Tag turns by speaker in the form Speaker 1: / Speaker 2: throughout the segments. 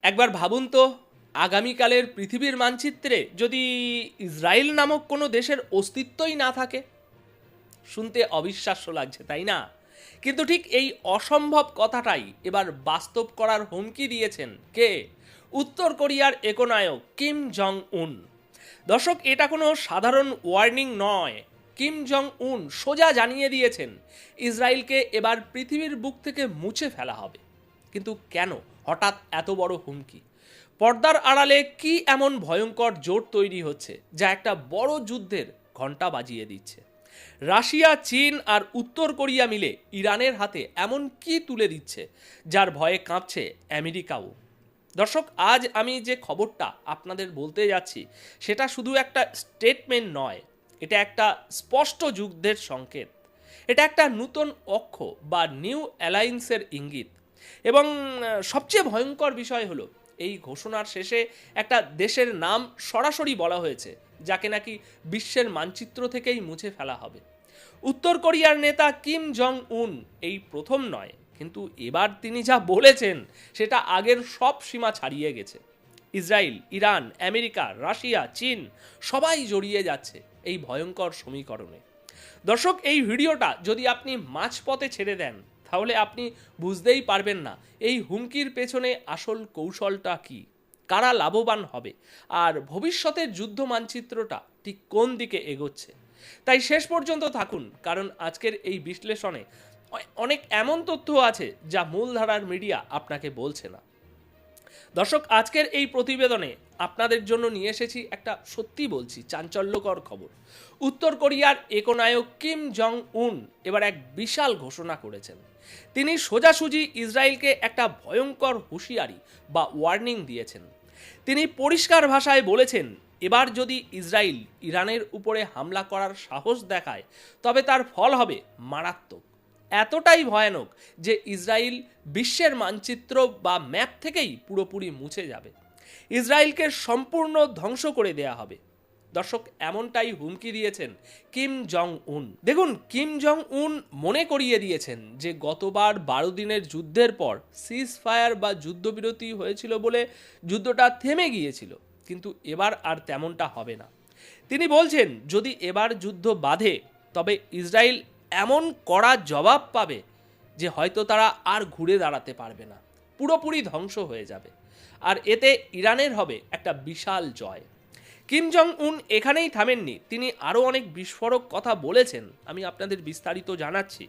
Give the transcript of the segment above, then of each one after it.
Speaker 1: একবার ভাবুন তো, আগামীকালের পৃথিবীর মানচিত্রে যদি ইসরায়েল নামক কোনো দেশের অস্তিত্বই না থাকে। শুনতে অবিশ্বাস্য লাগছে, তাই না? কিন্তু ঠিক এই অসম্ভব কথাটাই এবার বাস্তব করার হুমকি দিয়েছেন কে? উত্তর কোরিয়ার একনায়ক কিম জং উন। দর্শক, এটা কোনো সাধারণ ওয়ার্নিং নয়। কিম জং উন সোজা জানিয়ে দিয়েছেন ইসরায়েলকে এবার পৃথিবীর বুক থেকে মুছে ফেলা হবে। কিন্তু কেন হঠাৎ এত বড় হুমকি? পর্দার আড়ালে কি এমন ভয়ঙ্কর জোট তৈরি হচ্ছে যা একটা বড় যুদ্ধের ঘন্টা বাজিয়ে দিচ্ছে? রাশিয়া, চীন আর উত্তর কোরিয়া মিলে ইরানের হাতে এমন কি তুলে দিচ্ছে যার ভয়ে কাঁপছে আমেরিকাও? দর্শক, আজ আমি যে খবরটা আপনাদের বলতে যাচ্ছি সেটা শুধু একটা স্টেটমেন্ট নয়, এটা একটা স্পষ্ট যুদ্ধের সংকেত। এটা একটা নতুন অক্ষ বা নিউ অ্যালায়েন্সের ইঙ্গিত। এবং সবচেয়ে ভয়ঙ্কর বিষয় হলো এই ঘোষণার শেষে একটা দেশের নাম সরাসরি বলা হয়েছে যাকে নাকি বিশ্বের মানচিত্র থেকেই মুছে ফেলা হবে। উত্তর কোরিয়ার নেতা কিম জং উন এই প্রথম নয়, কিন্তু এবার তিনি যা বলেছেন সেটা আগের সব সীমা ছাড়িয়ে গেছে। ইসরায়েল, ইরান, আমেরিকা, রাশিয়া, চীন সবাই জড়িয়ে যাচ্ছে এই ভয়ঙ্কর সমীকরণে। দর্শক, এই ভিডিওটা যদি আপনি মাঝপথে ছেড়ে দেন তাহলে আপনি বুঝতেই পারবেন না এই হুমকির পেছনে আসল কৌশলটা কি, কারা লাভবান হবে, আর ভবিষ্যতের যুদ্ধ মানচিত্রটা ঠিক কোন দিকে এগোচ্ছে। তাই শেষ পর্যন্ত থাকুন, কারণ আজকের এই বিশ্লেষণে অনেক এমন তথ্য আছে যা মূলধারার মিডিয়া আপনাকে বলছে না। দর্শক, আজকের এই প্রতিবেদনে আপনাদের জন্য নিয়ে এসেছি একটা, সত্যি বলছি, চাঞ্চল্যকর খবর। উত্তর কোরিয়ার একনায়ক কিম জং উন এবার এক বিশাল ঘোষণা করেছেন। তিনি সোজাসুজি ইসরায়েলকে একটা ভয়ঙ্কর হুঁশিয়ারি বা ওয়ার্নিং দিয়েছেন। তিনি পরিষ্কার ভাষায় বলেছেন, এবার যদি ইসরায়েল ইরানের উপরে হামলা করার সাহস দেখায় তবে তার ফল হবে মারাত্মক। এতটাই ভয়ানক যে ইসরায়েল বিশ্বের মানচিত্র বা ম্যাপ থেকেই পুরোপুরি মুছে যাবে। ইসরায়েলকে সম্পূর্ণ ধ্বংস করে দেয়া হবে। দর্শক, এমনটাই হুমকি দিয়েছেন কিম জং উন। দেখুন, কিম জং উন মনে করিয়ে দিয়েছেন যে গতবার 12 দিনের যুদ্ধের পর সিজ ফায়ার বা যুদ্ধবিরতি হয়েছিল বলে যুদ্ধটা থেমে গিয়েছিল, কিন্তু এবার আর তেমনটা হবে না। তিনি বলছেন, যদি এবার যুদ্ধ বাধে তবে ইসরায়েল এমন কড়া জবাব পাবে যে হয়তো তারা আর ঘুরে দাঁড়াতে পারবে না, পুরোপুরি ধ্বংস হয়ে যাবে। আর এতে ইরানের হবে একটা বিশাল জয়। কিম জং উন এখানেই থামেননি, তিনি আরও অনেক বিস্ফোরক কথা বলেছেন, আমি আপনাদের বিস্তারিত জানাচ্ছি।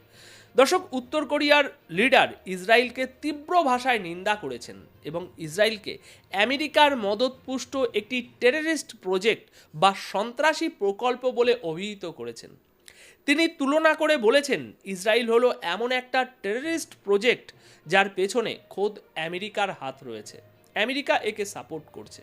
Speaker 1: দর্শক, উত্তর কোরিয়ার লিডার ইসরায়েলকে তীব্র ভাষায় নিন্দা করেছেন এবং ইসরায়েলকে আমেরিকার মদতপুষ্ট একটি টেররিস্ট প্রজেক্ট বা সন্ত্রাসী প্রকল্প বলে অভিহিত করেছেন। তিনি তুলনা করে বলেছেন, ইসরায়েল হলো এমন একটা টেররিস্ট প্রজেক্ট যার পেছনে খোদ আমেরিকার হাত রয়েছে, আমেরিকা একে সাপোর্ট করছে।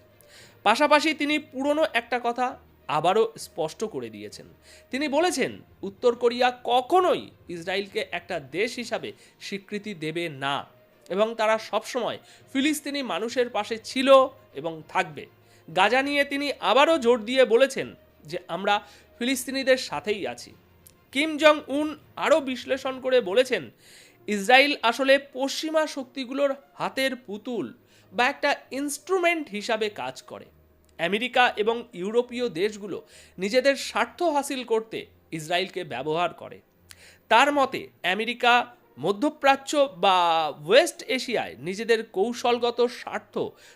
Speaker 1: পাশাপাশি তিনি পুরনো একটা কথা আবারও স্পষ্ট করে দিয়েছেন। তিনি বলেছেন, উত্তর কোরিয়া কখনোই ইসরায়েলকে একটা দেশ হিসাবে স্বীকৃতি দেবে না এবং তারা সবসময় ফিলিস্তিনি মানুষের পাশে ছিল এবং থাকবে। গাজা নিয়ে তিনি আবারও জোর দিয়ে বলেছেন যে আমরা ফিলিস্তিনিদের সাথেই আছি। কিম জং উন আরও বিশ্লেষণ করে বলেছেন, ইসরায়েল আসলে পশ্চিমা শক্তিগুলোর হাতের পুতুল বা একটা ইনস্ট্রুমেন্ট হিসাবে কাজ করে। আমেরিকা এবং ইউরোপীয় দেশগুলো নিজেদের স্বার্থ হাসিল করতে ইসরায়েলকে ব্যবহার করে। তার মতে আমেরিকা মধ্যপ্রাচ্য বা ওয়েস্ট এশিয়ায় নিজেদের কৌশলগত স্বার্থ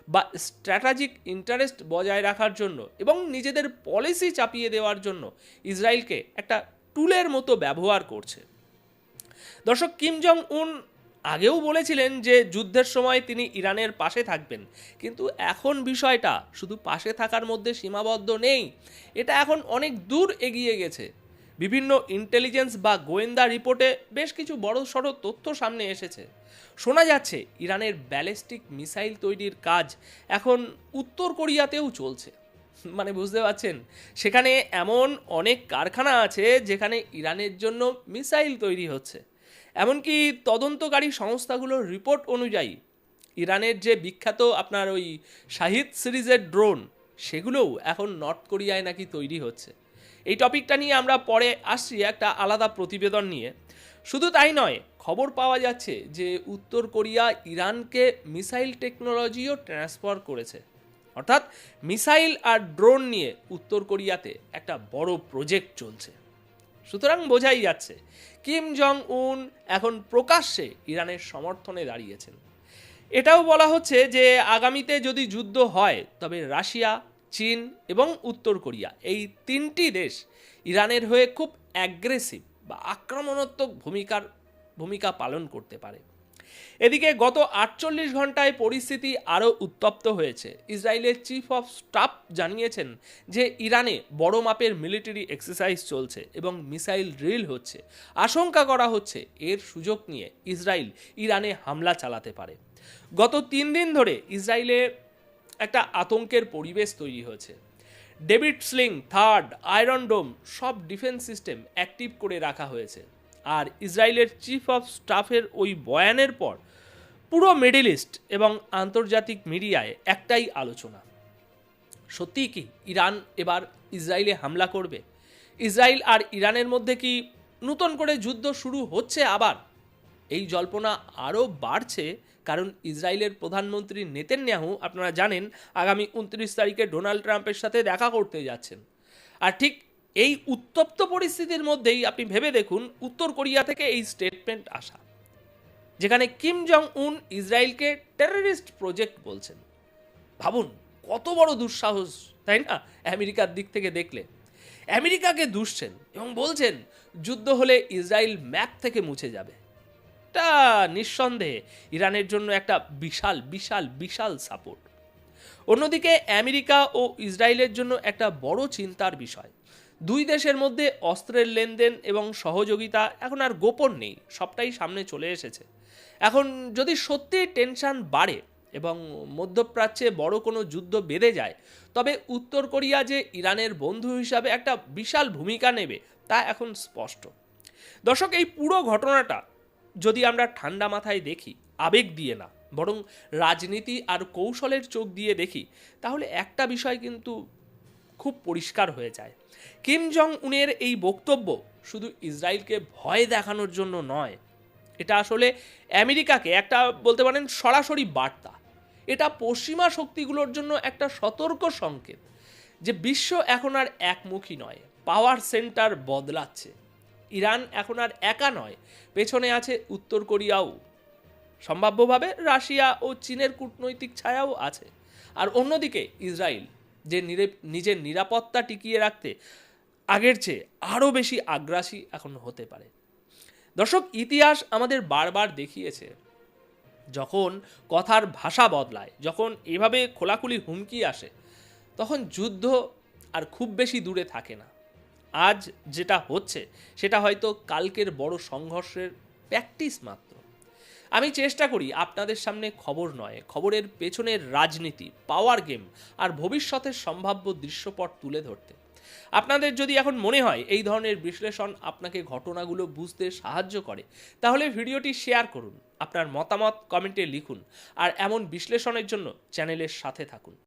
Speaker 1: বা স্ট্র্যাটেজিক ইন্টারেস্ট বজায় রাখার জন্য এবং নিজেদের পলিসি চাপিয়ে দেওয়ার জন্য ইসরায়েলকে একটা টুলের মতো ব্যবহার করছে। দর্শক, কিম জং উন আগেও বলেছিলেন যে যুদ্ধের সময় তিনি ইরানের পাশে থাকবেন, কিন্তু এখন বিষয়টা শুধু পাশে থাকার মধ্যে সীমাবদ্ধ নেই, এটা এখন অনেক দূর এগিয়ে গেছে। বিভিন্ন ইন্টেলিজেন্স বা গোয়েন্দা রিপোর্টে বেশ কিছু বড়সড় তথ্য সামনে এসেছে। শোনা যাচ্ছে ইরানের ব্যালিস্টিক মিসাইল তৈরির কাজ এখন উত্তর কোরিয়াতেও চলছে। মানে বুঝতে পারছেন, সেখানে এমন অনেক কারখানা আছে যেখানে ইরানের জন্য মিসাইল তৈরি হচ্ছে। এমনকি তদন্তকারী সংস্থাগুলোর রিপোর্ট অনুযায়ী ইরানের যে বিখ্যাত আপনার ওই শাহিদ সিরিজের ড্রোন, সেগুলোও এখন নর্থ কোরিয়ায় নাকি তৈরি হচ্ছে। এই টপিকটা নিয়ে আমরা পরে আসছি একটা আলাদা প্রতিবেদন নিয়ে। শুধু তাই নয়, খবর পাওয়া যাচ্ছে যে উত্তর কোরিয়া ইরানকে মিসাইল টেকনোলজিও ট্রান্সফার করেছে। অর্থাৎ মিসাইল আর ড্রোন নিয়ে উত্তর কোরিয়াতে একটা বড় প্রজেক্ট চলছে। সুতরাং বোঝাই যাচ্ছে কিম জং উন এখন প্রকাশ্যে ইরানের সমর্থনে দাঁড়িয়েছেন। এটাও বলা হচ্ছে যে আগামীতে যদি যুদ্ধ হয় তবে রাশিয়া, চীন এবং উত্তর কোরিয়া এই তিনটি দেশ ইরানের হয়ে খুব অ্যাগ্রেসিভ বা আক্রমণাত্মক ভূমিকা পালন করতে পারে। এদিকে গত 48 ঘন্টায় পরিস্থিতি আরও উত্তপ্ত হয়েছে। ইসরায়েলের চিফ অফ স্টাফ জানিয়েছেন যে ইরানে বড় মাপের মিলিটারি এক্সারসাইজ চলছে এবং মিসাইল ড্রিল হচ্ছে। আশঙ্কা করা হচ্ছে এর সুযোগ নিয়ে ইসরায়েল ইরানে হামলা চালাতে পারে। গত 3 দিন ধরে ইসরায়েলে একটা আতঙ্কের পরিবেশ তৈরি হয়েছে। ডেভিড স্লিং, থার্ড, আয়রন ডোম সব ডিফেন্স সিস্টেম অ্যাক্টিভ করে রাখা হয়েছে। আর ইসরায়েলের চিফ অফ স্টাফের ওই বয়ানের পর পুরো মিডল ইস্ট এবং আন্তর্জাতিক মিডিয়ায় একটাই আলোচনা, সত্যিই কি ইরান এবার ইসরায়েলে হামলা করবে? ইসরায়েল আর ইরানের মধ্যে কি নতুন করে যুদ্ধ শুরু হচ্ছে আবার? এই জল্পনা আরও বাড়ছে কারণ ইসরায়েলের প্রধানমন্ত্রী নেতানিয়াহু আপনারা জানেন আগামী 29 তারিখে ডোনাল্ড ট্রাম্পের সাথে দেখা করতে যাচ্ছেন। আর ঠিক এই উত্তপ্ত পরিস্থিতির মধ্যেই আপনি ভেবে দেখুন উত্তর কোরিয়া থেকে এই স্টেটমেন্ট আসা, যেখানে কিম জং উন ইসরায়েলকে টেররিস্ট প্রজেক্ট বলছেন। ভাবুন কত বড় দুঃসাহস, তাই না? আমেরিকার দিক থেকে দেখলে আমেরিকাকে দুষছেন এবং বলছেন যুদ্ধ হলে ইসরায়েল ম্যাপ থেকে মুছে যাবে। এটা নিঃসন্দেহে ইরানের জন্য একটা বিশাল বিশাল বিশাল সাপোর্ট। অন্যদিকে আমেরিকা ও ইসরায়েলের জন্য একটা বড় চিন্তার বিষয়, দুই দেশের মধ্যে অস্ত্রের লেনদেন এবং সহযোগিতা এখন আর গোপন নেই, সবটাই সামনে চলে এসেছে। এখন যদি সত্যি টেনশন বাড়ে এবং মধ্যপ্রাচ্যে বড় কোনো যুদ্ধ বেঁধে যায়, তবে উত্তর কোরিয়া যে ইরানের বন্ধু হিসাবে একটা বিশাল ভূমিকা নেবে তা এখন স্পষ্ট। দর্শক, এই পুরো ঘটনাটা যদি আমরা ঠান্ডা মাথায় দেখি, আবেগ দিয়ে না বরং রাজনীতি আর কৌশলের চোখ দিয়ে দেখি, তাহলে একটা বিষয় কিন্তু খুব পরিষ্কার হয়ে যায়। কিম জং উনের এই বক্তব্য শুধু ইসরায়েলকে ভয় দেখানোর জন্য নয়, এটা আসলে আমেরিকাকে একটা বলতে পারেন সরাসরি বার্তা। এটা পশ্চিমা শক্তিগুলোর জন্য একটা সতর্ক সংকেত যে বিশ্ব এখন আর একমুখী নয়, পাওয়ার সেন্টার বদলাচ্ছে। ইরান এখন আর একা নয়, পেছনে আছে উত্তর কোরিয়াও, সম্ভাব্যভাবে রাশিয়া ও চীনের কূটনৈতিক ছায়াও আছে। আর অন্যদিকে ইসরায়েল যে নিজের নিরাপত্তা টিকিয়ে রাখতে আগের চেয়ে আরও বেশি আগ্রাসী এখন হতে পারে। দর্শক, ইতিহাস আমাদের বারবার দেখিয়েছে যখন কথার ভাষা বদলায়, যখন এভাবে খোলাখুলি হুমকি আসে, তখন যুদ্ধ আর খুব বেশি দূরে থাকে না। আজ যেটা হচ্ছে সেটা হয়তো কালকের বড় সংঘর্ষের প্র্যাকটিস মাত্র। আমি চেষ্টা করি আপনাদের সামনে খবর নয়, খবরের পেছনের রাজনীতি, পাওয়ার গেম আর ভবিষ্যতের সম্ভাব্য দৃশ্যপট তুলে ধরতে। আপনাদের যদি এখন মনে হয় এই ধরনের বিশ্লেষণ আপনাকে ঘটনাগুলো বুঝতে সাহায্য করে, তাহলে ভিডিওটি শেয়ার করুন, আপনার মতামত কমেন্টে লিখুন আর এমন বিশ্লেষণের জন্য চ্যানেলের সাথে থাকুন।